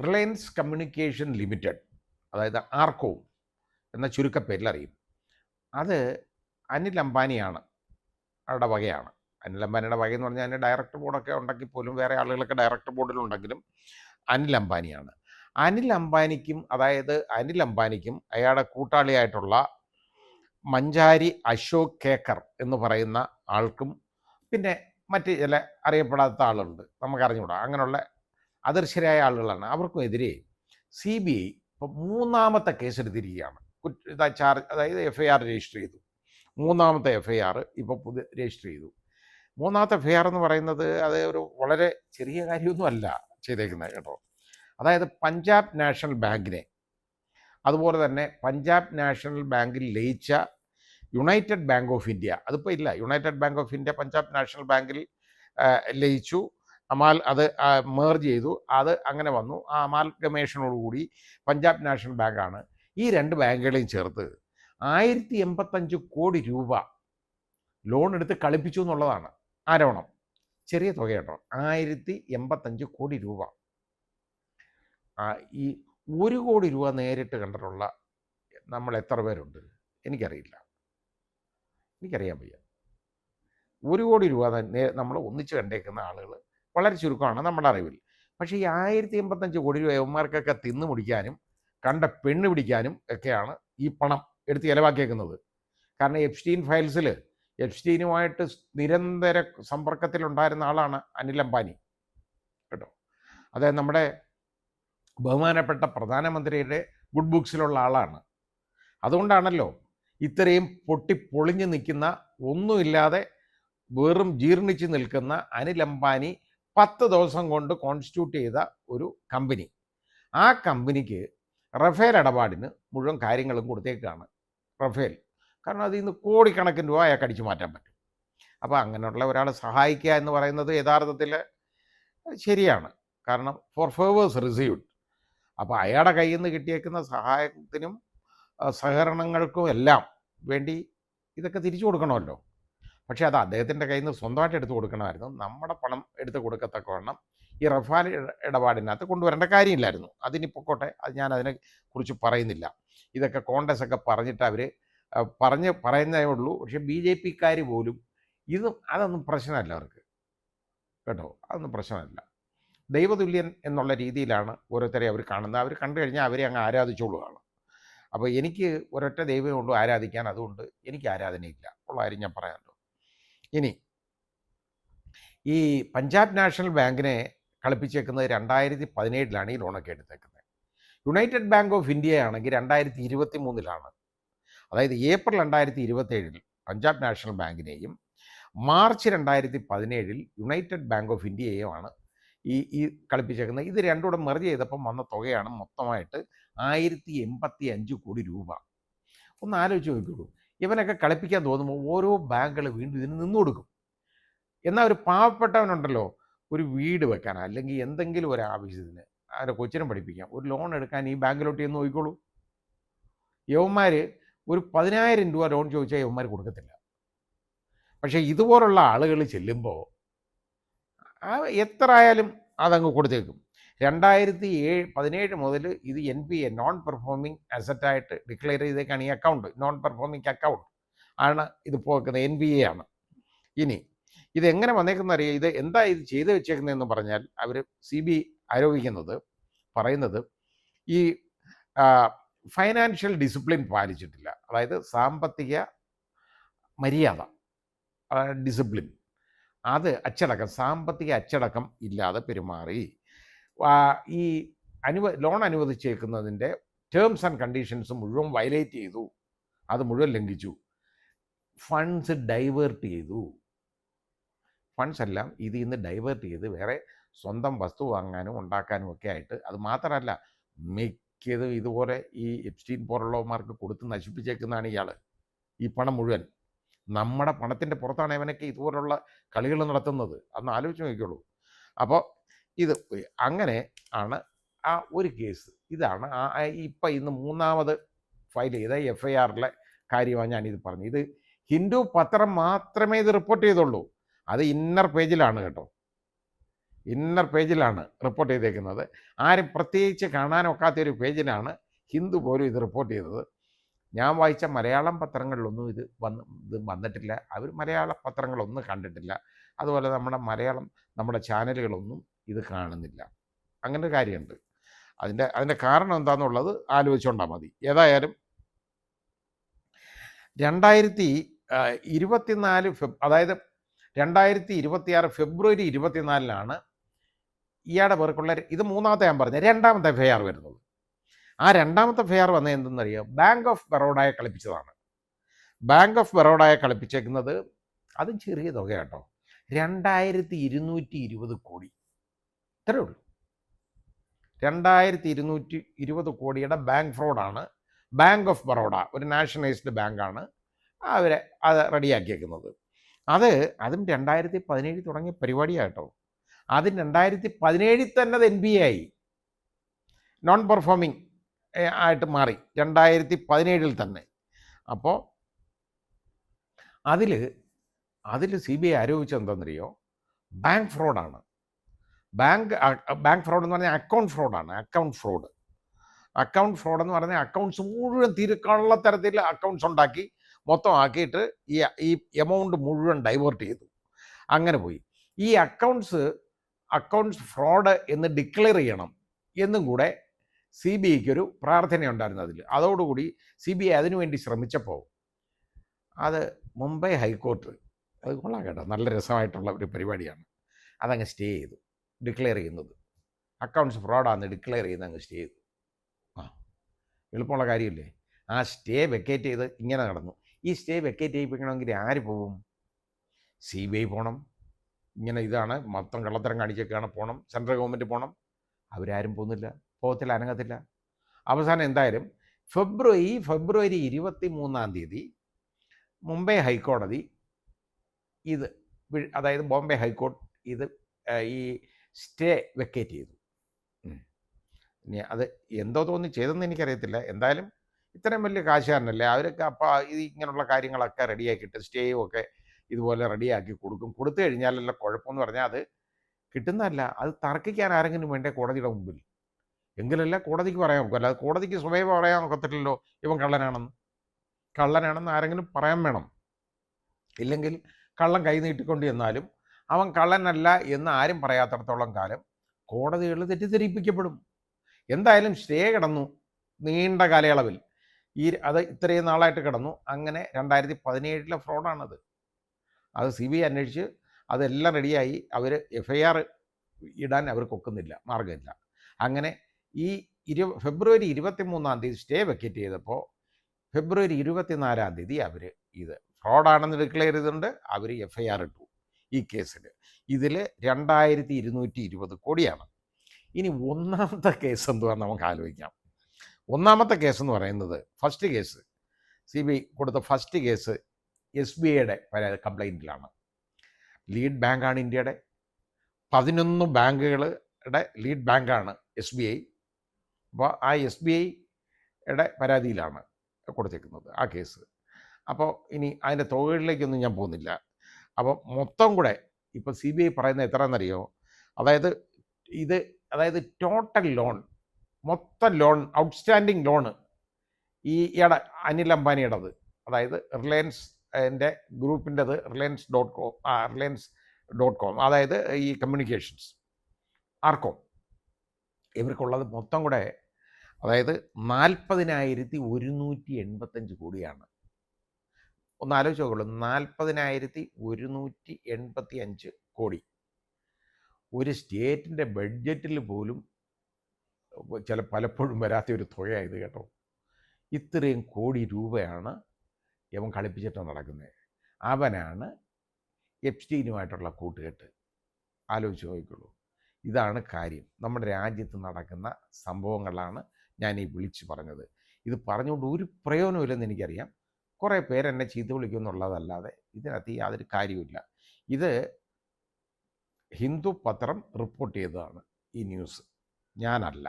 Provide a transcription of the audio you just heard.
Reliance communication limited, അതായത് ആർക്കോ എന്ന ചുരുക്കപ്പേരിൽ അറിയും. അത് അനിൽ അംബാനിയാണ്, അവരുടെ വകയാണ്. അനിൽ അംബാനിയുടെ വകയെന്ന് പറഞ്ഞാൽ അതിന് ഡയറക്ടർ ബോർഡൊക്കെ ഉണ്ടെങ്കിൽ പോലും വേറെ ആളുകളൊക്കെ ഡയറക്ടർ ബോർഡിലുണ്ടെങ്കിലും അനിൽ അംബാനിയാണ്. അനിൽ അംബാനിക്കും, അതായത് അനിൽ അംബാനിക്കും അയാളുടെ കൂട്ടാളിയായിട്ടുള്ള മഞ്ചാരി അശോക് കേക്കർ എന്ന് പറയുന്ന ആൾക്കും, പിന്നെ മറ്റ് ചില അറിയപ്പെടാത്ത ആളുകളുണ്ട്, നമുക്കറിഞ്ഞുകൂടാ, അങ്ങനെയുള്ള അദൃശ്യരായ ആളുകളാണ്. അവർക്കും എതിരെ CBI ഇപ്പോൾ മൂന്നാമത്തെ കേസെടുത്തിരിക്കുകയാണ്. അതായത് FIR രജിസ്റ്റർ ചെയ്തു. മൂന്നാമത്തെ FIR ഇപ്പോൾ രജിസ്റ്റർ ചെയ്തു. മൂന്നാമത്തെ FIR എന്ന് പറയുന്നത് അത് ഒരു വളരെ ചെറിയ കാര്യമൊന്നും അല്ല ചെയ്തേക്കുന്നത് കേട്ടോ. അതായത് പഞ്ചാബ് നാഷണൽ ബാങ്കിനെ, അതുപോലെ തന്നെ പഞ്ചാബ് നാഷണൽ ബാങ്കിൽ ലയിച്ച യുണൈറ്റഡ് ബാങ്ക് ഓഫ് ഇന്ത്യ, അതിപ്പോൾ ഇല്ല, United Bank of India Punjab national ബാങ്കിൽ ലയിച്ചു, അത് മേർജ് ചെയ്തു, അത് അങ്ങനെ വന്നു. ആ അമാൽഗമേഷനോടുകൂടി പഞ്ചാബ് നാഷണൽ ബാങ്കാണ്. ഈ രണ്ട് ബാങ്കുകളെയും ചേർത്ത് 1085 കോടി രൂപ ലോൺ എടുത്ത് കളിപ്പിച്ചു എന്നുള്ളതാണ് ആരോപണം. ചെറിയ തുക കേട്ടോ, 1085 കോടി രൂപ. ഈ 1 കോടി രൂപ നേരിട്ട് കണ്ടിട്ടുള്ള നമ്മൾ എത്ര പേരുണ്ട്? എനിക്കറിയില്ല, എനിക്കറിയാൻ വയ്യ. 1 കോടി രൂപ തന്നെ നമ്മൾ ഒന്നിച്ച് കണ്ടേക്കുന്ന ആളുകൾ വളരെ ചുരുക്കമാണ് നമ്മുടെ അറിവിൽ. പക്ഷേ ഈ 1085 കോടി രൂപ യവന്മാർക്കൊക്കെ തിന്നു മുടിക്കാനും കണ്ട പെണ്ണ് പിടിക്കാനും ഒക്കെയാണ് ഈ പണം എടുത്ത് ചിലവാക്കിയേക്കുന്നത്. കാരണം എപ്സ്റ്റീൻ ഫയൽസിൽ എപ്സ്റ്റീനുമായിട്ട് നിരന്തര സമ്പർക്കത്തിലുണ്ടായിരുന്ന ആളാണ് അനിൽ അംബാനി കേട്ടോ. അതായത് നമ്മുടെ ബഹുമാനപ്പെട്ട പ്രധാനമന്ത്രിയുടെ ഗുഡ് ബുക്സിലുള്ള ആളാണ്. അതുകൊണ്ടാണല്ലോ ഇത്രയും പൊട്ടിപ്പൊളിഞ്ഞു നിൽക്കുന്ന, ഒന്നുമില്ലാതെ വെറും ജീർണിച്ച് നിൽക്കുന്ന അനിൽ അംബാനി 10 ദിവസം കൊണ്ട് കോൺസ്റ്റിറ്റ്യൂട്ട് ചെയ്ത ഒരു കമ്പനി. ആ കമ്പനിക്ക് റഫേൽ ഇടപാടിന് മുഴുവൻ കാര്യങ്ങളും കൊടുത്തേക്കാണ്. റഫേൽ, കാരണം അതിൽ നിന്ന് കോടിക്കണക്കിന് രൂപ അയാൾക്ക് അടിച്ചു മാറ്റാൻ പറ്റും. അപ്പോൾ അങ്ങനെയുള്ള ഒരാളെ സഹായിക്കുക എന്ന് പറയുന്നത് യഥാർത്ഥത്തിൽ ശരിയാണ്. കാരണം ഫോർ ഫേവേഴ്സ് റിസീവ്ഡ്. അപ്പോൾ അയാളുടെ കയ്യിൽ നിന്ന് കിട്ടിയേക്കുന്ന സഹായത്തിനും സഹകരണങ്ങൾക്കും എല്ലാം വേണ്ടി ഇതൊക്കെ തിരിച്ചു കൊടുക്കണമല്ലോ. പക്ഷേ അത് അദ്ദേഹത്തിൻ്റെ കയ്യിൽ നിന്ന് സ്വന്തമായിട്ട് എടുത്ത് കൊടുക്കണമായിരുന്നു. നമ്മുടെ പണം എടുത്ത് കൊടുക്കത്തക്കവണ്ണം ഈ റഫാൽ ഇടപാടിനകത്ത് കൊണ്ടുവരേണ്ട കാര്യമില്ലായിരുന്നു. അതിനിപ്പൊക്കോട്ടെ, അത് ഞാൻ അതിനെക്കുറിച്ച് പറയുന്നില്ല. ഇതൊക്കെ കോൺഗ്രസ് ഒക്കെ പറഞ്ഞിട്ട് അവർ പറയുന്നതേ ഉള്ളൂ. പക്ഷേ BJPക്കാർ പോലും അതൊന്നും പ്രശ്നമല്ല അവർക്ക് കേട്ടോ, അതൊന്നും പ്രശ്നമല്ല. ദൈവതുല്യൻ എന്നുള്ള രീതിയിലാണ് ഓരോരുത്തരെ അവർ കാണുന്നത്. അവർ കണ്ടു കഴിഞ്ഞാൽ അവരെ അങ്ങ് ആരാധിച്ചോളുകയാണ്. അപ്പോൾ എനിക്ക് ഒരൊറ്റ ദൈവമേ ഉള്ളൂ ആരാധിക്കാൻ, അതുകൊണ്ട് എനിക്ക് ആരാധനയില്ല ഉള്ള കാര്യം ഞാൻ പറയാമല്ലോ. ഇനി ഈ പഞ്ചാബ് നാഷണൽ ബാങ്കിനെ കളിപ്പിച്ചേക്കുന്നത് 2017 ഈ ലോണൊക്കെ എടുത്തേക്കുന്നത്. യുണൈറ്റഡ് ബാങ്ക് ഓഫ് ഇന്ത്യ ആണെങ്കിൽ 2023 അതായത് ഏപ്രിൽ 2027 പഞ്ചാബ് നാഷണൽ ബാങ്കിനെയും മാർച്ച് 2017 യുണൈറ്റഡ് ബാങ്ക് ഓഫ് ഇന്ത്യയെയുമാണ് ഈ കളിപ്പിച്ചേക്കുന്നത്. ഇത് രണ്ടും കൂടെ മെർജ് ചെയ്തപ്പം വന്ന തുകയാണ് മൊത്തമായിട്ട് 1085 കോടി രൂപ. ഒന്ന് ആലോചിച്ച് നോക്കിക്കോളൂ. ഇവനൊക്കെ കളിപ്പിക്കാൻ തോന്നുമ്പോൾ ഓരോ ബാങ്കുകൾ വീണ്ടും ഇതിന് നിന്നു കൊടുക്കും. എന്നാൽ ഒരു പാവപ്പെട്ടവനുണ്ടല്ലോ, ഒരു വീട് വെക്കാൻ അല്ലെങ്കിൽ എന്തെങ്കിലും ഒരു ആവശ്യത്തിന് അവരെ കൊച്ചിനെ പഠിപ്പിക്കാം, ഒരു ലോൺ എടുക്കാൻ ഈ ബാങ്കിലോട്ട് ചെന്ന് നോക്കിക്കോളൂ. യവന്മാർ ഒരു 10,000 രൂപ ലോൺ ചോദിച്ചാൽ യവന്മാർ കൊടുക്കത്തില്ല. പക്ഷേ ഇതുപോലുള്ള ആളുകൾ ചെല്ലുമ്പോൾ എത്ര ആയാലും അതങ്ങ് കൊടുത്തേക്കും. 2017 മുതൽ ഇത് NPA, നോൺ പെർഫോമിംഗ് അസറ്റായിട്ട് ഡിക്ലെയർ ചെയ്തേക്കാണ്. ഈ അക്കൗണ്ട് നോൺ പെർഫോമിംഗ് അക്കൗണ്ട് ആണ് ഇത് പോക്കുന്നത്, NPA ആണ്. ഇനി ഇതെങ്ങനെ വന്നേക്കുന്ന അറിയാം. ഇത് എന്താ ഇത് ചെയ്ത് വെച്ചേക്കുന്നതെന്ന് പറഞ്ഞാൽ അവർ CBI പറയുന്നത് ഈ ഫൈനാൻഷ്യൽ ഡിസിപ്ലിൻ പാലിച്ചിട്ടില്ല. അതായത് സാമ്പത്തിക മര്യാദ, ഡിസിപ്ലിൻ, അത് സാമ്പത്തിക അച്ചടക്കം ഇല്ലാതെ പെരുമാറി. ഈ ലോൺ അനുവദിച്ചേക്കുന്നതിൻ്റെ ടേംസ് ആൻഡ് കണ്ടീഷൻസ് മുഴുവൻ വയലേറ്റ് ചെയ്തു, അത് മുഴുവൻ ലംഘിച്ചു. ഫണ്ട്സ് ഡൈവേർട്ട് ചെയ്തു. ഫണ്ട്സ് എല്ലാം ഇതിൽ നിന്ന് ഡൈവേർട്ട് ചെയ്ത് വേറെ സ്വന്തം വസ്തു വാങ്ങാനും ഉണ്ടാക്കാനും ഒക്കെ ആയിട്ട്, അത് മാത്രമല്ല മിക്കതും ഇതുപോലെ ഈ എപ്സ്റ്റീൻ പോലുള്ളവന്മാർക്ക് കൊടുത്ത് നശിപ്പിച്ചേക്കുന്നതാണ് ഇയാൾ. ഈ പണം മുഴുവൻ നമ്മുടെ പണത്തിൻ്റെ പുറത്താണ് ഇവനൊക്കെ ഇതുപോലുള്ള കളികൾ നടത്തുന്നത്. അന്ന് ആലോചിച്ച് നോക്കിക്കോളൂ. അപ്പോൾ ഇത് അങ്ങനെ ആണ് ആ ഒരു കേസ്. ഇതാണ് ഇപ്പം ഇന്ന് മൂന്നാമത് ഫയൽ ചെയ്ത FIRലെ കാര്യമാണ് ഞാനിത് പറഞ്ഞത്. ഇത് ഹിന്ദു പത്രം മാത്രമേ ഇത് റിപ്പോർട്ട് ചെയ്തുള്ളൂ. അത് ഇന്നർ പേജിലാണ് കേട്ടോ. ഇന്നർ പേജിലാണ് റിപ്പോർട്ട് ചെയ്തേക്കുന്നത്. ആരും പ്രത്യേകിച്ച് കാണാനൊക്കാത്തൊരു പേജിലാണ് ഹിന്ദു പോലും ഇത് റിപ്പോർട്ട് ചെയ്തത്. ഞാൻ വായിച്ച മലയാളം പത്രങ്ങളിലൊന്നും ഇത് വന്നിട്ടില്ല. അവർ മലയാള പത്രങ്ങളൊന്നും കണ്ടിട്ടില്ല. അതുപോലെ നമ്മുടെ ചാനലുകളൊന്നും ഇത് കാണുന്നില്ല. അങ്ങനെ ഒരു കാര്യമുണ്ട്. അതിൻ്റെ കാരണം എന്താണെന്നുള്ളത് ആലോചിച്ചുകൊണ്ടാൽ മതി. ഏതായാലും 2024 അതായത് 2026 ഫെബ്രുവരി 24 ഇയാളുടെ പേർക്കുള്ള ഇത് മൂന്നാമത്തെ ഞാൻ പറഞ്ഞ രണ്ടാമത്തെ എഫ്ഐആർ വരുന്നത്. ആ രണ്ടാമത്തെ എഫ്ഐആർ വന്നത് എന്തെന്നറിയാം? ബാങ്ക് ഓഫ് ബറോഡയെ കളിപ്പിച്ചതാണ്. ബാങ്ക് ഓഫ് ബറോഡയെ കളിപ്പിച്ചേക്കുന്നത് അതും ചെറിയ തുക കേട്ടോ, 2220 കോടി. ഇത്രേ ഉള്ളൂ. 2220 കോടിയുടെ ബാങ്ക് ഫ്രോഡാണ് ബാങ്ക് ഓഫ് ബറോഡ, ഒരു നാഷണലൈസ്ഡ് ബാങ്കാണ് അത് റെഡിയാക്കിയേക്കുന്നത്. അതും 2017 തുടങ്ങിയ പരിപാടിയാട്ടോ. ആദ്യം 2017 തന്നെ അത് NPA ആയി, നോൺ പെർഫോമിങ് ആയിട്ട് മാറി 2017 തന്നെ. അപ്പോൾ അതിൽ CBI ആരോപിച്ചത് എന്താണെന്നറിയോ? ബാങ്ക് ഫ്രോഡാണ്. ബാങ്ക് ഫ്രോഡ് എന്ന് പറഞ്ഞാൽ അക്കൗണ്ട് ഫ്രോഡാണ്. അക്കൗണ്ട് ഫ്രോഡ് എന്ന് പറഞ്ഞാൽ അക്കൗണ്ട്സ് മുഴുവൻ തിരുക്കാനുള്ള തരത്തിൽ അക്കൗണ്ട്സ് ഉണ്ടാക്കി മൊത്തം ആക്കിയിട്ട് ഈ എമൗണ്ട് മുഴുവൻ ഡൈവേർട്ട് ചെയ്തു. അങ്ങനെ പോയി. ഈ അക്കൗണ്ട്സ് ഫ്രോഡ് എന്ന് ഡിക്ലെയർ ചെയ്യണം എന്നും കൂടെ CBIക്ക് ഒരു പ്രാർത്ഥനയുണ്ടായിരുന്നു അതിൽ. അതോടുകൂടി CBI അതിനുവേണ്ടി ശ്രമിച്ചപ്പോൾ അത് മുംബൈ ഹൈക്കോർട്ട്, അത് കൊള്ളാം കേട്ടോ, നല്ല രസമായിട്ടുള്ള ഒരു പരിപാടിയാണ്, അതങ്ങ് സ്റ്റേ ചെയ്തു. ഡിക്ലെയർ ചെയ്യുന്നത് അക്കൗണ്ട്സ് ഫ്രോഡാണെന്ന് ഡിക്ലെയർ ചെയ്യുന്നത് അങ്ങ് സ്റ്റേ ചെയ്തു. എളുപ്പമുള്ള കാര്യമില്ലേ? ആ സ്റ്റേ വെക്കേറ്റ് ചെയ്ത് ഇങ്ങനെ നടന്നു. ഈ സ്റ്റേ വെക്കേറ്റ് ചെയ്യിപ്പിക്കണമെങ്കിൽ ആര് പോവും? CBI പോകണം. ഇങ്ങനെ ഇതാണ് മൊത്തം കള്ളത്തരം കാണിച്ചൊക്കെയാണ് പോകണം. സെൻട്രൽ ഗവൺമെൻറ് പോകണം. അവരാരും പോകുന്നില്ല, പോകത്തില്ല, അനങ്ങത്തില്ല. അവസാനം എന്തായാലും ഫെബ്രുവരി 23 മുംബൈ ഹൈക്കോടതി അതായത് ബോംബെ ഹൈക്കോർട്ട് ഈ സ്റ്റേ വെക്കേറ്റ് ചെയ്തു. ഇനി അത് എന്തോ തോന്നി ചെയ്തെന്ന് എനിക്കറിയത്തില്ല. എന്തായാലും ഇത്രയും വലിയ കാശുകാരനല്ലേ, അവരൊക്കെ അപ്പോൾ ഇങ്ങനെയുള്ള കാര്യങ്ങളൊക്കെ റെഡിയാക്കിയിട്ട് സ്റ്റേയും ഒക്കെ ഇതുപോലെ റെഡിയാക്കി കൊടുത്തു കഴിഞ്ഞാലല്ല കുഴപ്പമെന്ന് പറഞ്ഞാൽ അത് കിട്ടുന്നതല്ല, അത് തർക്കിക്കാൻ ആരെങ്കിലും വേണ്ടേ കോടതിയുടെ മുമ്പിൽ, എങ്കിലല്ല കോടതിക്ക് പറയാൻ നോക്കും. അല്ലാതെ കോടതിക്ക് സ്വയം പറയാൻ നോക്കത്തില്ലല്ലോ ഇവൻ കള്ളനാണെന്ന് ആരെങ്കിലും പറയാൻ വേണം. ഇല്ലെങ്കിൽ കള്ളൻ കൈ നീട്ടിക്കൊണ്ട് ചെന്നാലും അവൻ കള്ളനല്ല എന്ന് ആരും പറയാത്തിടത്തോളം കാലം കോടതികൾ തെറ്റിദ്ധരിപ്പിക്കപ്പെടും. എന്തായാലും സ്റ്റേ കിടന്നു നീണ്ട കാലയളവിൽ. അത് ഇത്രയും നാളായിട്ട് കിടന്നു. അങ്ങനെ 2017 ഫ്രോഡാണത്. അത് CBI അന്വേഷിച്ച് അതെല്ലാം റെഡിയായി. അവർ FIR ഇടാൻ അവർക്കൊക്കുന്നില്ല, മാർഗമില്ല. അങ്ങനെ ഈ ഫെബ്രുവരി 23 സ്റ്റേ വെക്കേറ്റ് ചെയ്തപ്പോൾ ഫെബ്രുവരി 24 അവർ ഇത് ഫ്രോഡാണെന്ന് ഡിക്ലെയർ ചെയ്തിട്ടുണ്ട്. അവർ FIR ഇട്ടു ഈ കേസിൽ. ഇതിൽ 2220 കോടിയാണ്. ഇനി ഒന്നാമത്തെ കേസ് എന്തുവാന്ന് നമുക്ക് ആലോചിക്കാം. ഒന്നാമത്തെ കേസ് എന്ന് പറയുന്നത് ഫസ്റ്റ് കേസ്, CBI കൊടുത്ത ഫസ്റ്റ് കേസ് SBIയുടെ കംപ്ലൈൻറ്റിലാണ്. ലീഡ് ബാങ്കാണ് ഇന്ത്യയുടെ. 11 ബാങ്കുകളുടെ ലീഡ് ബാങ്കാണ് SBI. അപ്പോൾ ആ SBIയുടെ പരാതിയിലാണ് കൊടുത്തേക്കുന്നത് ആ കേസ്. അപ്പോൾ ഇനി അതിൻ്റെ തുകകളിലേക്കൊന്നും ഞാൻ പോകുന്നില്ല. അപ്പോൾ മൊത്തം കൂടെ ഇപ്പോൾ CBI പറയുന്നത് എത്രയെന്നറിയോ? അതായത് ടോട്ടൽ ലോൺ, മൊത്തം ലോൺ, ഔട്ട്സ്റ്റാൻഡിങ് ലോണ് ഈയിടെ അനിൽ അംബാനിയുടേത്, അതായത് റിലയൻസ് ഗ്രൂപ്പിൻ്റെത്, റിലയൻസ്.com, അതായത് ഈ കമ്മ്യൂണിക്കേഷൻസ് ആർക്കോം, ഇവർക്കുള്ളത് മൊത്തം കൂടെ അതായത് 40,185 കോടിയാണ്. ഒന്ന് ആലോചിച്ച് നോക്കുള്ളൂ, 40,185 കോടി. ഒരു സ്റ്റേറ്റിൻ്റെ ബഡ്ജറ്റിൽ പോലും പലപ്പോഴും വരാത്ത ഒരു തുകയായത് കേട്ടോ. ഇത്രയും കോടി രൂപയാണ് ഇവൻ കളിപ്പിച്ചിട്ട് നടക്കുന്നത്. അവനാണ് എപ്സ്റ്റീനുമായിട്ടുള്ള കൂട്ടുകെട്ട്. ആലോചിച്ച് നോക്കിക്കോളൂ. ഇതാണ് കാര്യം. നമ്മുടെ രാജ്യത്ത് നടക്കുന്ന സംഭവങ്ങളാണ് ഞാൻ ഈ വിളിച്ചു പറഞ്ഞത്. ഇത് പറഞ്ഞുകൊണ്ട് ഒരു പ്രയോജനമില്ലെന്ന് എനിക്കറിയാം. കുറേ പേരെന്നെ ചീത്ത വിളിക്കുമെന്നുള്ളതല്ലാതെ ഇതിനകത്ത് യാതൊരു കാര്യമില്ല. ഇത് ഹിന്ദു പത്രം റിപ്പോർട്ട് ചെയ്തതാണ് ഈ ന്യൂസ്, ഞാനല്ല.